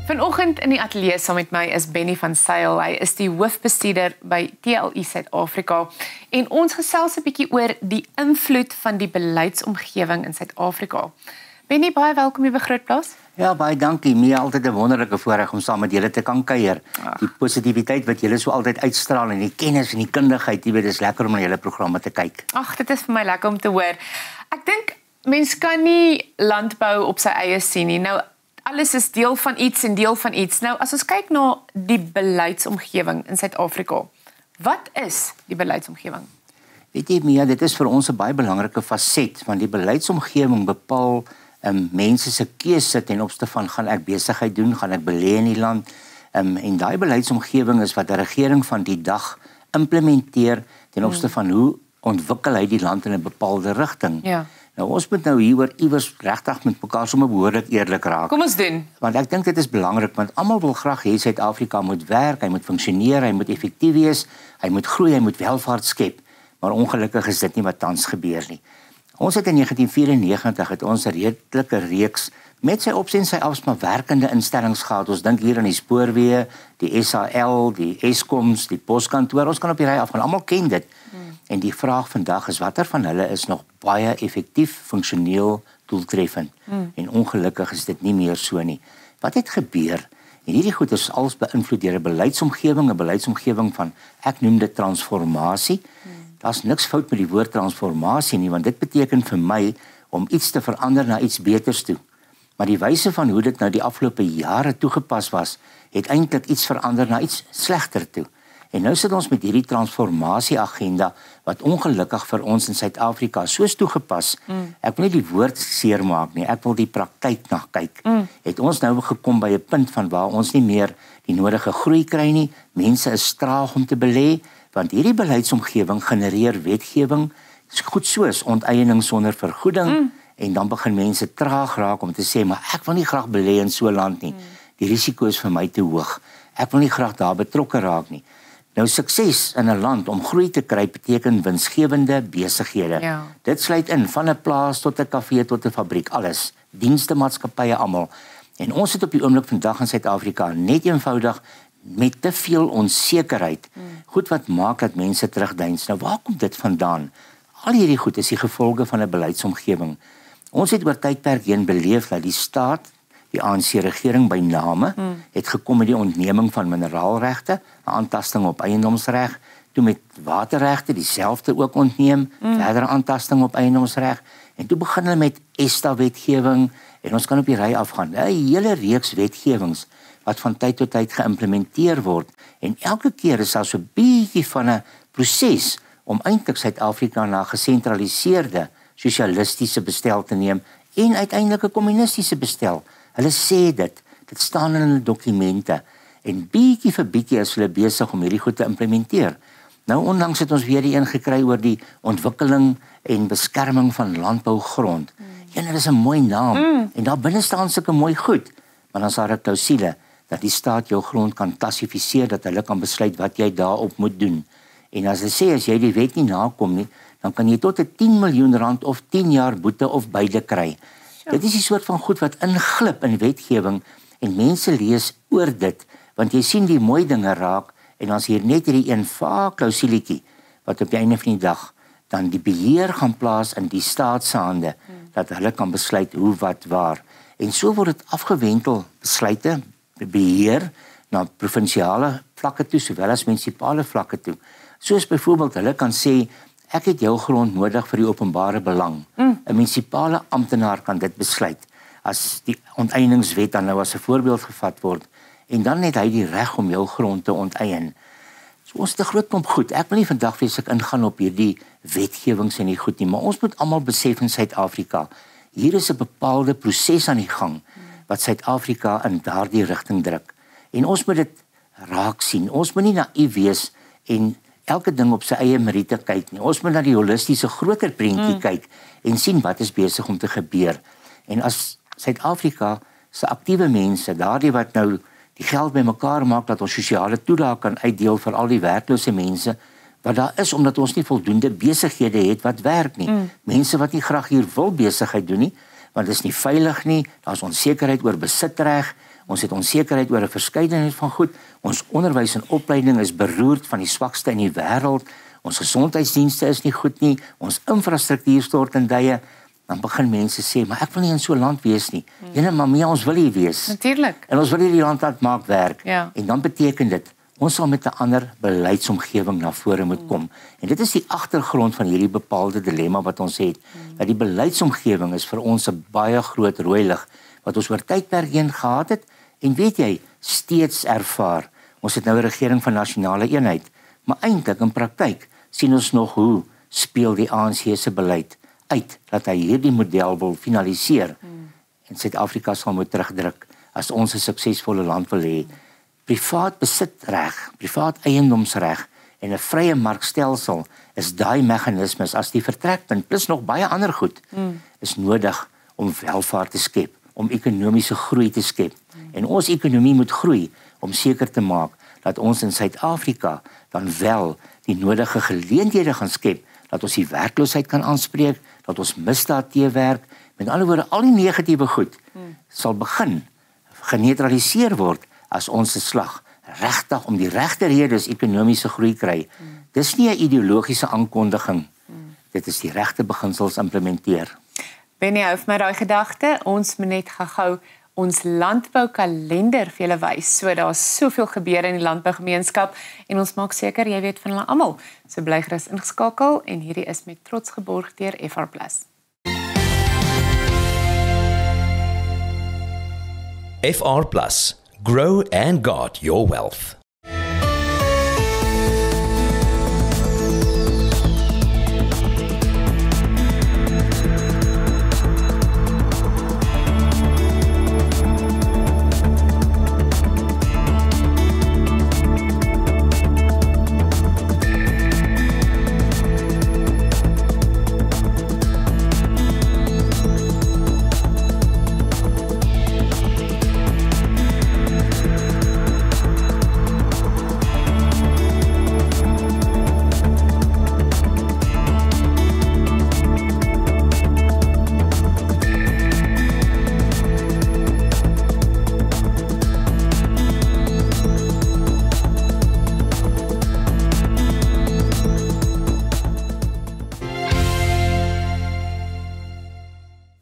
Vanoggend in die ateljee saam met my is Benny van Sail. Hy is die hoofbestuurder by TLI Suid-Afrika en ons gesels 'n bietjie oor die invloed van die beleidsomgewing in Suid-Afrika. Benny, baie welkom hier by Grootplaas. Ja, baie dankie. Mia, altyd 'n wonderlike voorreg om saam met julle te kan kuier. Die positiwiteit wat julle so altyd uitstraal en die kennis en die kundigheid, jy weet, dis lekker om na julle programme te kyk. Ag, dit is vir my lekker om te hoor. Ek dink mens kan nie landbou op sy eie sien nie. Nou alles is deel van iets en deel van iets. Nou, as ons kyk na die beleidsomgewing in Suid-Afrika, wat is die beleidsomgewing? Weet jy, Mia, dit is vir ons 'n baie belangrike faset, want die beleidsomgewing bepaal mense se keuse ten opsigte van gaan ek besigheid doen, gaan ek belê in die land. En daai beleidsomgewing is wat die regering van die dag implementeer ten opsigte van hoe ontwikkel hy die land in 'n bepaalde rigting. Ja. Nou ons moet nou hieroor iewers regtig met mekaar sommer behoorlik eerlik raak. Kom ons doen. Want ek dink dit is belangrik, want almal wil graag hê Suid-Afrika moet werk, hy moet funksioneer, hy moet effektief wees, hy moet groei, hy moet welvaart skep. Maar ongelukkig is dit nie wat tans gebeur nie. Ons het in 1994 het ons 'n redelike reeks met sy ops en sy afs maar werkende instellings gehad. Ons dink hier aan die spoorweë, die SAL, die Eskoms, die poskantoor. Ons kan op die ry afgaan. Almal ken dit. En die vraag vandag is watter van hulle is nog baie effektief, funksioneel, doeltreffend. En ongelukkig is dit nie meer so nie. Wat het gebeur? En hierdie goed is alles beïnvloed deur 'n beleidsomgewing van ek noem dit transformasie. Daar's niks fout met die woord transformasie nie, want dit beteken vir my om iets te verander na iets beters toe. Maar die wyse van hoe dit nou die afgelope jare toegepas was, het eintlik iets verander na iets slegter toe. En nou sit ons met hierdie transformasie agenda wat ongelukkig vir ons in Suid-Afrika soos toegepas. Ek wil nie die woord seermaak nie, ek wil die praktyk na kyk. Het ons nou gekom by 'n punt van waar ons nie meer die nodige groei kry nie. Mense is traag om te belê, want hierdie beleidsomgewing genereer wetgewing goed soos onteiening sonder vergoeding en dan begin mense traag raak om te sê maar ek wil nie graag belê in so 'n land nie. Die risiko is vir my te hoog. Ek wil nie graag daar betrokke raak nie. Nou sukses in 'n land om groei te kry beteken winsgewende besighede. Ja. Dit sluit in van 'n plaas tot 'n kafee tot 'n fabriek, alles. Dienste maatskappye almal. En ons sit op die oomblik vandag in Suid-Afrika net eenvoudig met te veel onsekerheid. Goed wat maak dat mense terugdeins. Nou waar kom dit vandaan? Al hierdie goed is die gevolge van 'n beleidsomgewing. Ons het oor tydperk heen beleef dat die staat, die ANC-regering by name, het gekom met die ontneming van mineraalregte, 'n aantasting op eiendomsreg, toe met waterregte dieselfde ook ontneem, verdere aantasting op eiendomsreg, en toe begin hulle met ESTA-wetgewing, en ons kan op die ry afgaan. 'n Hele reeks wetgewings wat van tyd tot tyd geïmplementeer word, en elke keer is daar so 'n bietjie van 'n proses om eintlik Suid-Afrika na 'n gesentraliseerde sosialistiese bestel te neem en uiteindelik 'n kommunistiese bestel. Hulle sê dit staan in hulle dokumente en bietjie vir bietjie is hulle besig om hierdie goed te implementeer. Nou onlangs het ons weer die een gekry oor die ontwikkeling en beskerming van landbougrond. Ja, dit is 'n mooi naam en daar binne staan sulke mooi goed, maar dan is daar 'n klousule dat die staat jou grond kan klassifiseer, dat hulle kan besluit wat jy daarop moet doen. En as hulle sê as jy die wet nie nakom nie, dan kan jy tot 'n 10 miljoen rand of 10 jaar boete of beide kry. Dit is die soort van goed wat inglip in wetgewing en mense lees oor dit, want jy sien die mooi dinge raak en dan is hier net hierdie een vaag klausuletjie wat op die einde van die dag dan die beheer gaan plaas in die staat se hande, dat hulle kan besluit hoe, wat, waar. En so word dit afgewentel besluite, beheer na provinsiale vlakke toe, sowel as munisipale vlakke toe. Soos byvoorbeeld hulle kan sê, ek het jou grond nodig vir die openbare belang. 'n Munisipale amptenaar kan dit besluit. As die onteieningswet dan nou as 'n voorbeeld gevat word, en dan het hy die reg om jou grond te onteien. So ons het 'n groot klomp goed. Ek wil nie vandag vreeslik ingaan op hierdie wetgewings en die goed nie, maar ons moet almal besef in Suid-Afrika, hier is 'n bepaalde proses aan die gang wat Suid-Afrika in daardie rigting druk. En ons moet dit raak sien. Ons moet nie naïef wees en elke ding op sy eie meriete kyk nie. Ons moet na die holistiese groter prentjie kyk en sien wat is besig om te gebeur. En as Suid-Afrika se aktiewe mense, daardie wat nou die geld bymekaar maak dat ons sosiale toelaag kan uitdeel vir al die werklose mense, wat daar is omdat ons nie voldoende besighede het wat werk nie. Mense wat nie graag hier wil besigheid doen nie, want dit is nie veilig nie, daar's onsekerheid oor besitreg, Ons het onsekerheid oor 'n verskeidenheid van goed. Ons onderwys en opleiding is beroerd van die swakste in die wêreld. Ons gesondheidsdienste is nie goed nie. Ons infrastruktuur stort in duie. Dan begin mense sê, maar ek wil nie in so 'n land wees nie. Jene, maar mee, ons wil hier wees. Natuurlik. En ons wil hierdie land laat maak werk. Ja. En dan beteken dit ons sal met 'n ander beleidsomgewing na vore moet kom. En dit is die agtergrond van hierdie bepaalde dilemma wat ons het. Dat die beleidsomgewing is vir ons 'n baie groot rooi lig wat ons oor tydperk heen gehad het en weet jy, steeds ervaar. Ons het nou 'n regering van nasionale eenheid, maar eintlik in praktyk sien ons nog hoe speel die ANC se beleid uit dat hy hierdie model wil finaliseer. En Suid-Afrika sal moet terugdruk as ons 'n suksesvolle land wil hê. Privaat besitreg, privaat eiendomsreg en 'n vrye markstelsel is daai meganismes as die vertrekpunt plus nog baie ander goed is nodig om welvaart te skep, om ekonomiese groei te skep. En ons ekonomie moet groei om seker te maak dat ons in Suid-Afrika dan wel die nodige geleenthede gaan skep dat ons die werkloosheid kan aanspreek, dat ons misdaad teewerk. Met ander woorde, al die negatiewe goed sal begin geneutraliseer word as ons se slag regtig om die regte redes ekonomiese groei kry. Dis nie 'n ideologiese aankondiging. Dit is die regte beginsels implementeer. Benny, hou vir my daai gedagte. Ons moet net gou ons landboukalender vir julle wys. So daar's soveel gebeur in die landbougemeenskap en ons maak seker jy weet van hulle almal. So bly gerus ingeskakel en hierdie is met trots geborg deur FR+. FR+, grow and guard your wealth.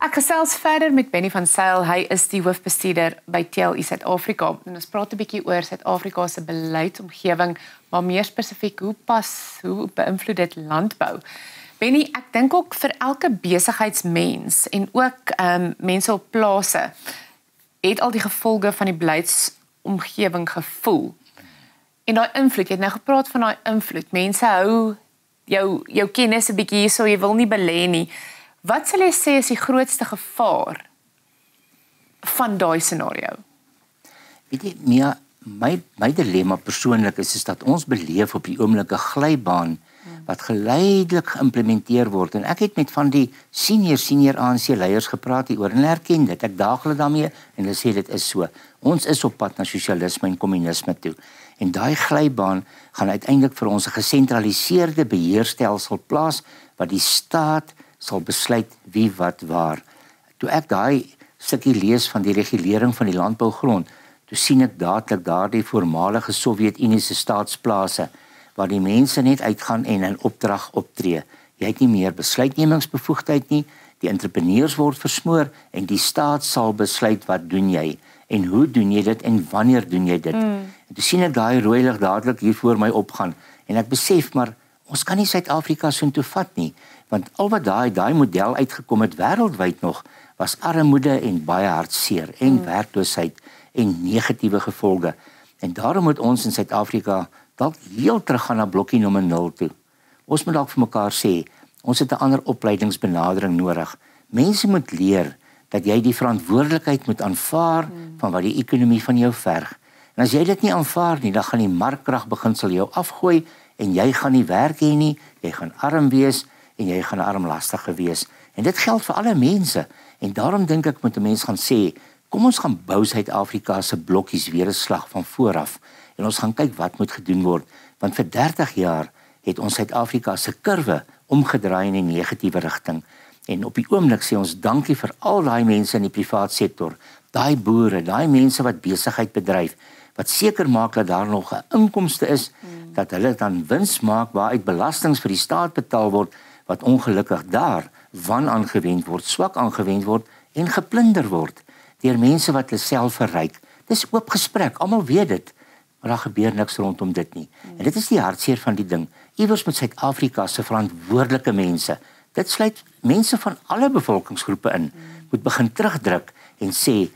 Ek gesels verder met Benny van Sail. Hy is die hoofbestuurder by TLU Suid-Afrika. En ons praat 'n bietjie oor Suid-Afrika se beleidsomgewing, maar meer spesifiek hoe beïnvloed dit landbou? Benny, ek dink ook vir elke besigheidsmens en ook mense op plase het al die gevolge van die beleidsomgewing gevoel. En daai invloed, jy het nou gepraat van daai invloed. Mense hou jou kennis 'n bietjie hierso, jy wil nie belê nie. Wat sal jy sê is die grootste gevaar van daai scenario? Weet jy, Mia, my dilemma persoonlik is dat ons beleef op die oomblik 'n glybaan wat geleidelik geïmplementeer word. En ek het met van die senior ANC leiers gepraat hieroor en erken dit. Ek daag hulle daarmee en hulle sê dit is so. Ons is op pad na sosialisme en kommunisme toe. En daai glybaan gaan uiteindelik vir ons 'n gesentraliseerde beheerstelsel plaas wat die staat sal besluit wie wat waar. Toe ek daai stukkie lees van die regulering van die landbougrond, toe sien ek dadelik daardie voormalige Sowjetunie se staatsplase waar die mense net uitgaan en in opdrag optree. Jy het nie meer besluitnemingsbevoegdheid nie, die entrepreneurs word versmoor en die staat sal besluit wat doen jy en hoe doen jy dit en wanneer doen jy dit. En toe sien ek daai rooi lig dadelik hier voor my opgaan en ek besef maar ons kan nie Suid-Afrika so intoe vat nie, want al wat daai model uitgekom het wêreldwyd nog was armoede en baie hartseer en werkloosheid en negatiewe gevolge. En daarom moet ons in Suid-Afrika dalk heel terug gaan na blokkie nommer 0 toe. Ons moet dalk vir mekaar sê, ons het 'n ander opleidingsbenadering nodig. Mense moet leer dat jy die verantwoordelikheid moet aanvaar van wat die ekonomie van jou verg. En as jy dit nie aanvaar nie, dan gaan die markkragbeginsel jou afgooi en jy gaan nie werk hê nie, jy gaan arm wees en jy gaan armlastig wees. En dit geld vir alle mense. En daarom dink ek moet 'n mens gaan sê, kom ons gaan bou Suid-Afrika se blokkies weer 'n slag van voor af. En ons gaan kyk wat moet gedoen word, want vir 30 jaar het ons Suid-Afrika se kurwe omgedraai in 'n negatiewe rigting. En op die oomblik sê ons dankie vir al daai mense in die privaat sektor, daai boere, daai mense wat besigheid bedryf, wat seker maak dat daar nog 'n inkomste is, dat hulle dan wins maak waaruit belastings vir die staat betaal word, wat ongelukkig daar wan aangewend word, swak aangewend word en geplunder word deur mense wat hulle self verryk. Dis oop gesprek, almal weet dit, maar daar gebeur niks rondom dit nie. En dit is die hartseer van die ding. Iewers met Suid-Afrika se verantwoordelike mense, dit sluit mense van alle bevolkingsgroepe in, moet begin terugdruk en sê,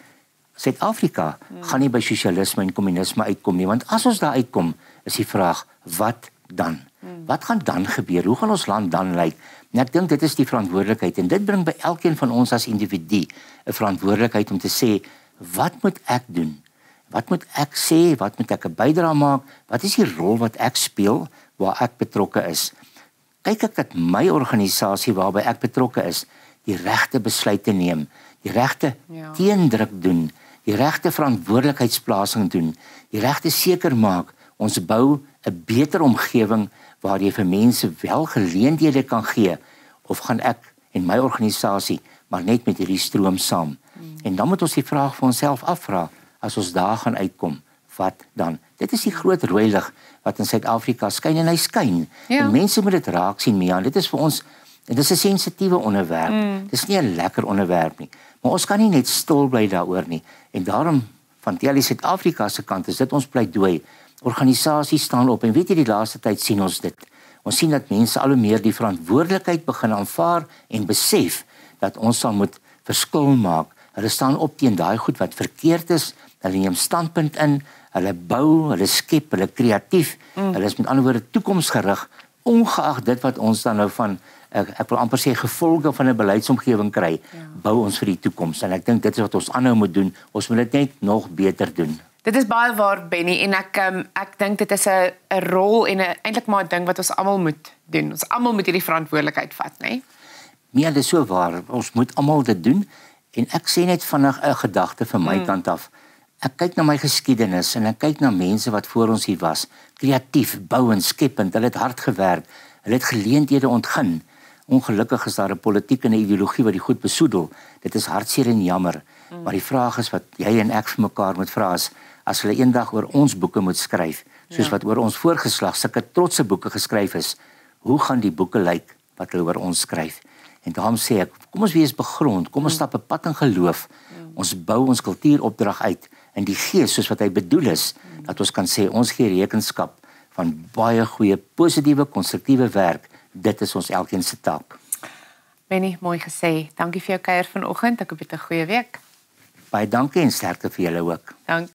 Suid-Afrika gaan nie by sosialisme en kommunisme uitkom nie, want as ons daar uitkom, is die vraag, wat dan? Wat gaan dan gebeur? Hoe gaan ons land dan lyk? En ek dink dit is die verantwoordelikheid, en dit bring by elkeen van ons as individu 'n verantwoordelikheid om te sê, wat moet ek doen? Wat moet ek sê? Wat moet ek 'n bydrae maak? Wat is die rol wat ek speel waar ek betrokke is? Kyk ek dat my organisasie waarby ek betrokke is, die regte besluite neem, die regte teendruk doen, die regte verantwoordelikheidsplasing doen, die regte seker maak, ons bou 'n beter omgewing waar jy vir mense wel geleenthede kan gee, of gaan ek en my organisasie maar net met hierdie stroom saam? En dan moet ons die vraag vir onsself afvra, as ons daar gaan uitkom, wat dan? Dit is die groot rooi lig wat in Suid-Afrika skyn, en hy skyn. En mense moet dit raak sien, Mia, dit is vir ons, dit is 'n sensitiewe onderwerp, dit is nie 'n lekker onderwerp nie, maar ons kan nie net stil bly daaroor nie, en daarom, van die Suid-Afrika se kant, is dit ons pleidooi, organisasies staan op, en weet jy, die laaste tyd sien ons dit, ons sien dat mense al hoe meer die verantwoordelikheid begin aanvaar, en besef, dat ons sal moet verskil maak, hulle staan op teen daai goed wat verkeerd is, hulle neem standpunt in, hulle bou, hulle skep, hulle kreatief, hulle is met ander woorde toekomsgerig, ongeag dit wat ons dan nou van, ek wil amper sê gevolge van 'n beleidsomgewing kry, bou ons vir die toekoms, en ek dink dit is wat ons aanhou moet doen, ons moet dit net nog beter doen. Dit is baie waar, Benny, en ek dink dit is 'n rol en eintlik maar 'n ding wat ons almal moet doen. Ons almal moet hierdie verantwoordelikheid vat, né? Nee, dit is so waar, ons moet almal dit doen, en ek sê net vinnig 'n gedagte van my kant af. Ek kyk na my geskiedenis, en ek kyk na mense wat voor ons hier was, kreatief, bouend, skepend, hulle het hard gewerk, hulle het geleenthede ontgin. Ongelukkig is daar 'n politiek en 'n ideologie wat die goed besoedel. Dit is hartseer en jammer, maar die vraag is wat jy en ek vir mekaar moet vra is, as hulle eendag oor ons boeke moet skryf, soos wat oor ons voorgeslag sulke trotse boeke geskryf is, hoe gaan die boeke lyk wat hulle oor ons skryf? En daarom sê ek, kom ons wees begrond, kom ons stap 'n pad in geloof, ons bou ons kultuuropdrag uit, in die gees soos wat hy bedoel is, dat ons kan sê, ons gee rekenskap van baie goeie, positiewe, konstruktiewe werk, dit is ons elkeen se taak. Benny, mooi gesê. Dankie vir jou kuier vanoggend, ek hoop jy het 'n goeie week. Baie dankie en sterkte vir julle ook. Dankie.